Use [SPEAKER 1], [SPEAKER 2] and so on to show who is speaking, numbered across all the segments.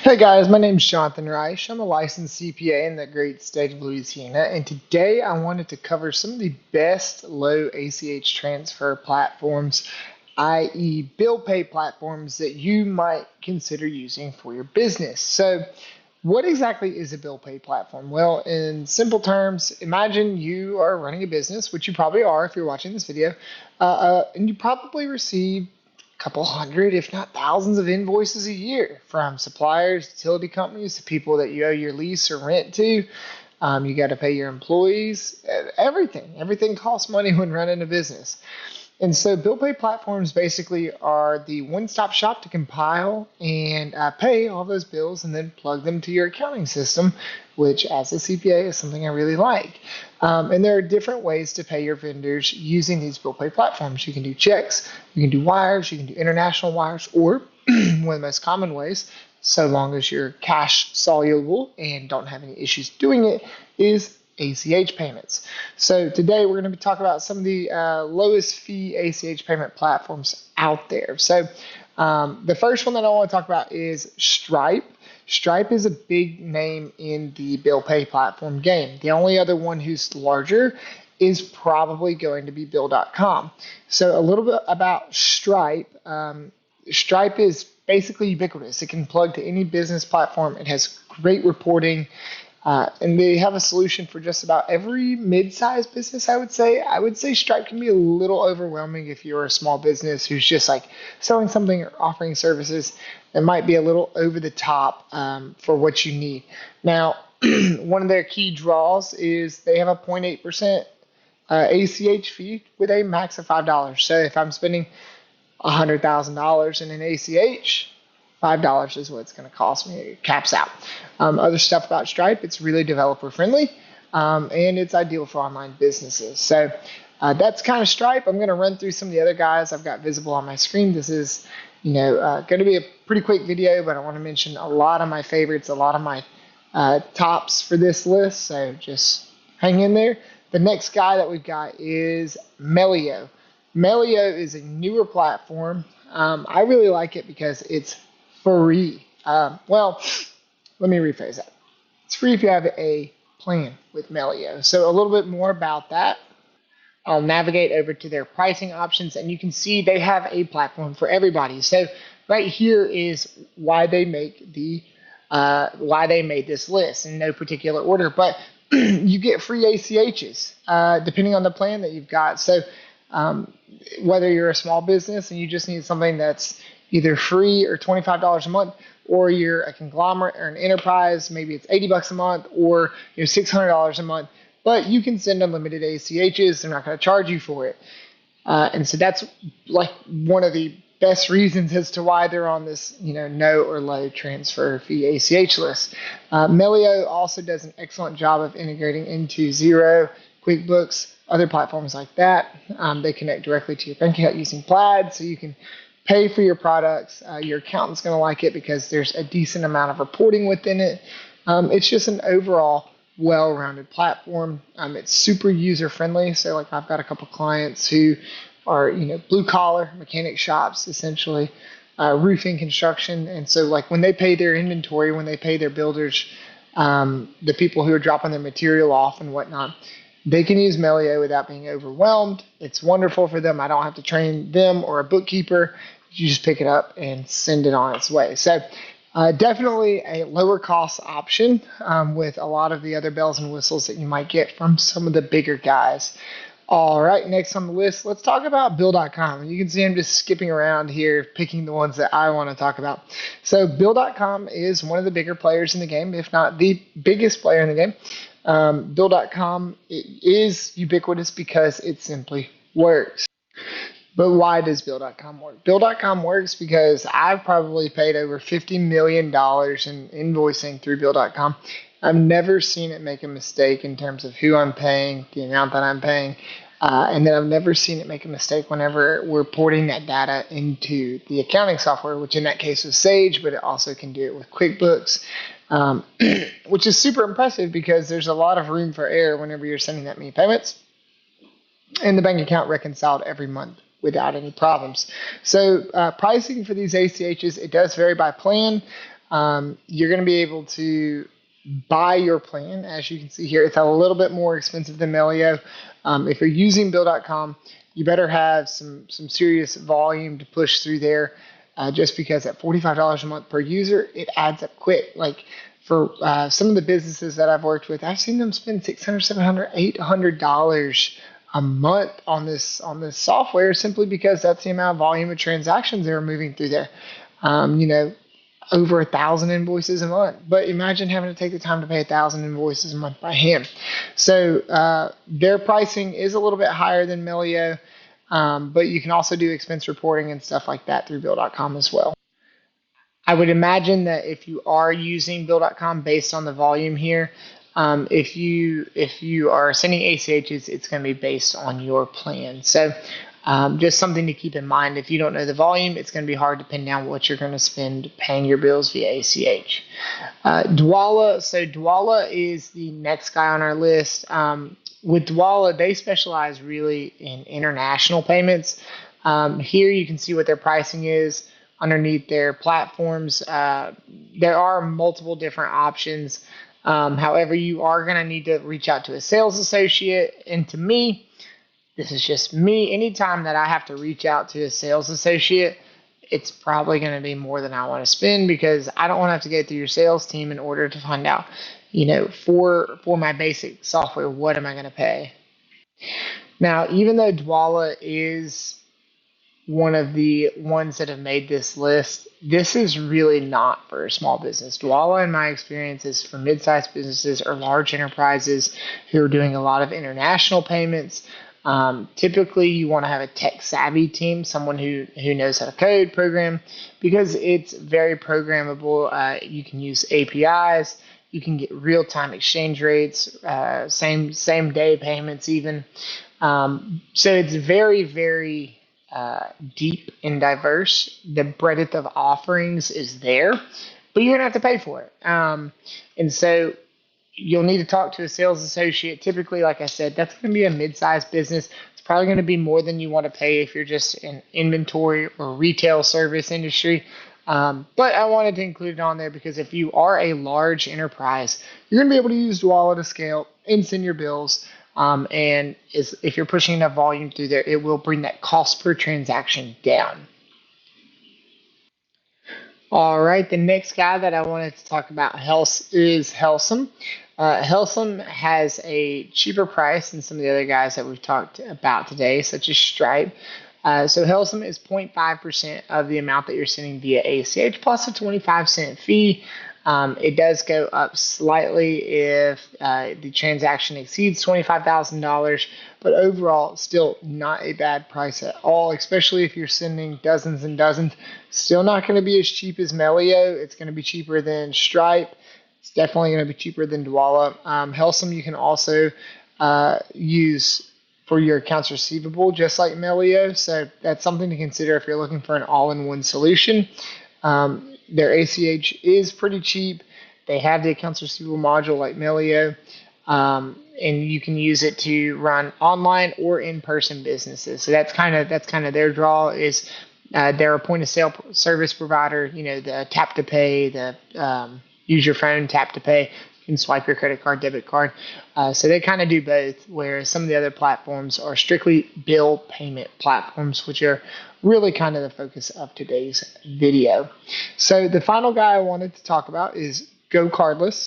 [SPEAKER 1] Hey guys, my name is Jonathan Reich. I'm a licensed CPA in the great state of Louisiana, and today I wanted to cover some of the best low ACH transfer platforms, i.e., bill pay platforms that you might consider using for your business. So, what exactly is a bill pay platform? Well, in simple terms, imagine you are running a business, which you probably are if you're watching this video, and you probably receive couple hundred, if not thousands, of invoices a year from suppliers, utility companies, to people that you owe your lease or rent to. You got to pay your employees, everything. Everything costs money when running a business. And so bill pay platforms basically are the one-stop shop to compile and pay all those bills and then plug them to your accounting system, which as a CPA is something I really like. And there are different ways to pay your vendors using these bill pay platforms. You can do checks, you can do wires, you can do international wires, or one of the most common ways, so long as you're cash soluble and don't have any issues doing it, is ACH payments. So today we're going to be talking about some of the lowest fee ACH payment platforms out there. So the first one that I want to talk about is Stripe. Stripe is a big name in the bill pay platform game. The only other one who's larger is probably going to be Bill.com. So a little bit about Stripe. Stripe is basically ubiquitous. It can plug to any business platform. It has great reporting. And they have a solution for just about every mid-sized business, I would say. I would say Stripe can be a little overwhelming if you're a small business who's just like selling something or offering services that might be a little over the top for what you need. Now, one of their key draws is they have a 0.8% ACH fee with a max of $5. So if I'm spending $100,000 in an ACH, $5 is what it's going to cost me. It caps out. Other stuff about Stripe, it's really developer friendly, and it's ideal for online businesses. So that's kind of Stripe. I'm going to run through some of the other guys I've got visible on my screen. This is, going to be a pretty quick video, but I want to mention a lot of my favorites, a lot of my tops for this list. So just hang in there. The next guy that we've got is Melio. Melio is a newer platform. I really like it because it's free. Well, let me rephrase that. It's free if you have a plan with Melio. So a little bit more about that. I'll navigate over to their pricing options, and you can see they have a platform for everybody. So right here is why they make why they made this list in no particular order. But you get free ACHs depending on the plan that you've got. So whether you're a small business and you just need something that's either free or $25 a month, or you're a conglomerate or an enterprise, maybe it's $80 a month or $600 a month, but you can send unlimited ACHs. They're not going to charge you for it. And so that's like one of the best reasons as to why they're on this, no or low transfer fee ACH list. Melio also does an excellent job of integrating into Xero, QuickBooks, other platforms like that. They connect directly to your bank account using Plaid, so you can pay for your products. Your accountant's going to like it because there's a decent amount of reporting within it. It's just an overall well-rounded platform. It's super user-friendly. So like I've got a couple clients who are, blue-collar mechanic shops, essentially, roofing, construction. And so like when they pay their inventory, when they pay their builders, the people who are dropping their material off and whatnot, they can use Melio without being overwhelmed. It's wonderful for them. I don't have to train them or a bookkeeper. You just pick it up and send it on its way. So definitely a lower cost option with a lot of the other bells and whistles that you might get from some of the bigger guys. All right, next on the list, let's talk about Bill.com. You can see I'm just skipping around here, picking the ones that I want to talk about. So Bill.com is one of the bigger players in the game, if not the biggest player in the game. Bill.com is ubiquitous because it simply works. But why does Bill.com work? Bill.com works because I've probably paid over $50 million in invoicing through Bill.com. I've never seen it make a mistake in terms of who I'm paying, the amount that I'm paying, and then I've never seen it make a mistake whenever we're porting that data into the accounting software, which in that case was Sage, but it also can do it with QuickBooks, which is super impressive because there's a lot of room for error whenever you're sending that many payments, and the bank account reconciled every month without any problems. So pricing for these ACHs, it does vary by plan. you're going to be able to buy your plan. As you can see here, it's a little bit more expensive than Melio. If you're using Bill.com, you better have some serious volume to push through there, just because at $45 a month per user, it adds up quick. Like for some of the businesses that I've worked with, I've seen them spend $600, $700, $800 a month on this software, simply because that's the amount of volume of transactions they're moving through there. You know, over 1,000 invoices a month. But imagine having to take the time to pay 1,000 invoices a month by hand. So their pricing is a little bit higher than Melio, but you can also do expense reporting and stuff like that through Bill.com as well. I would imagine that if you are using Bill.com based on the volume here, if you are sending ACHs, it's going to be based on your plan. So just something to keep in mind. If you don't know the volume, it's going to be hard to pin down what you're going to spend paying your bills via ACH. Dwolla. So Dwolla is the next guy on our list. With Dwolla, they specialize really in international payments. Here you can see what their pricing is underneath their platforms. There are multiple different options. However, you are going to need to reach out to a sales associate. And to me, this is just me, anytime that I have to reach out to a sales associate, it's probably going to be more than I want to spend, because I don't want to have to go through your sales team in order to find out, you know, for my basic software, what am I going to pay? Now, even though Dwolla is one of the ones that have made this list, this is really not for a small business. Dwolla, in my experience, is for mid-sized businesses or large enterprises who are doing a lot of international payments. Typically, you want to have a tech-savvy team, someone who knows how to code, program, because it's very programmable. You can use APIs. You can get real-time exchange rates, same day payments even. So it's very, very deep and diverse. The breadth of offerings is there, but you're going to have to pay for it. And so you'll need to talk to a sales associate. Typically, like I said, that's going to be a mid-sized business. It's probably going to be more than you want to pay if you're just in inventory or retail service industry. But I wanted to include it on there because if you are a large enterprise, you're going to be able to use Dwolla to scale and send your bills. And if you're pushing enough volume through there, it will bring that cost per transaction down. All right, the next guy that I wanted to talk about is Helsum. Helsum has a cheaper price than some of the other guys that we've talked about today, such as Stripe. So Helsum is 0.5% of the amount that you're sending via ACH plus a 25-cent fee. It does go up slightly if the transaction exceeds $25,000, but overall, still not a bad price at all, especially if you're sending dozens and dozens. Still not going to be as cheap as Melio. It's going to be cheaper than Stripe. It's definitely going to be cheaper than Dwolla. Helsum you can also use for your accounts receivable, just like Melio. So that's something to consider if you're looking for an all-in-one solution. Their ACH is pretty cheap. They have the accounts receivable module like Melio, and you can use it to run online or in-person businesses. So that's kind of their draw. Is they're a point-of-sale service provider. You know, the tap to pay, the use your phone, tap to pay. You can swipe your credit card, debit card. So they kind of do both, whereas some of the other platforms are strictly bill payment platforms, which are really kind of the focus of today's video. So the final guy I wanted to talk about is GoCardless.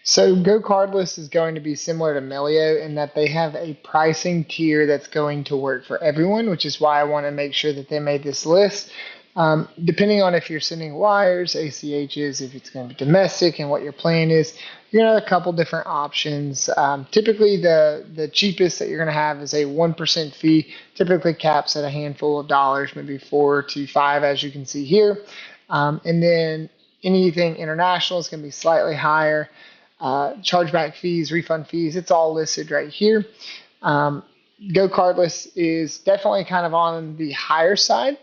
[SPEAKER 1] So GoCardless is going to be similar to Melio in that they have a pricing tier that's going to work for everyone, which is why I want to make sure that they made this list. Depending on if you're sending wires, ACHs, if it's going to be domestic, and what your plan is, you're going to have a couple different options. Typically, the cheapest that you're going to have is a 1% fee, typically caps at a handful of dollars, maybe 4 to 5, as you can see here. And then anything international is going to be slightly higher. Chargeback fees, refund fees, it's all listed right here. GoCardless is definitely kind of on the higher side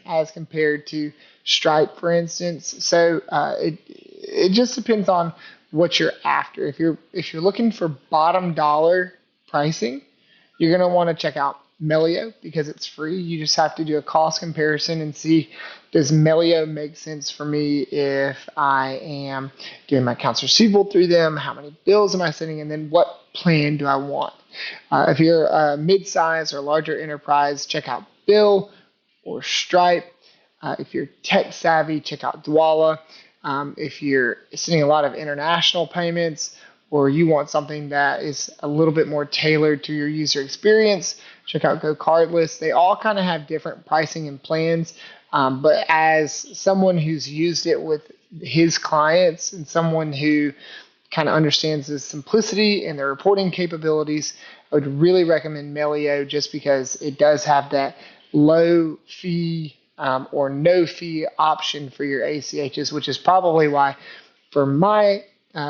[SPEAKER 1] as compared to Stripe, for instance. So it just depends on what you're after. If you're looking for bottom dollar pricing, you're going to want to check out Melio because it's free. You just have to do a cost comparison and see, does Melio make sense for me if I am doing my accounts receivable through them? How many bills am I sending? And then what plan do I want? If you're a mid-size or larger enterprise, check out Bill or Stripe. If you're tech savvy, check out Dwolla. If you're sending a lot of international payments or you want something that is a little bit more tailored to your user experience, check out GoCardless. They all kind of have different pricing and plans, but as someone who's used it with his clients and someone who kind of understands the simplicity and the reporting capabilities, I would really recommend Melio just because it does have that low fee or no fee option for your ACHs, which is probably why for my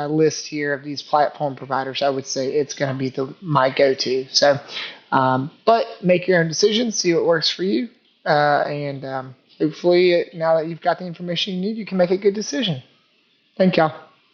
[SPEAKER 1] list here of these platform providers, I would say it's going to be my go-to. So, but make your own decisions, see what works for you, and hopefully now that you've got the information you need, you can make a good decision. Thank y'all.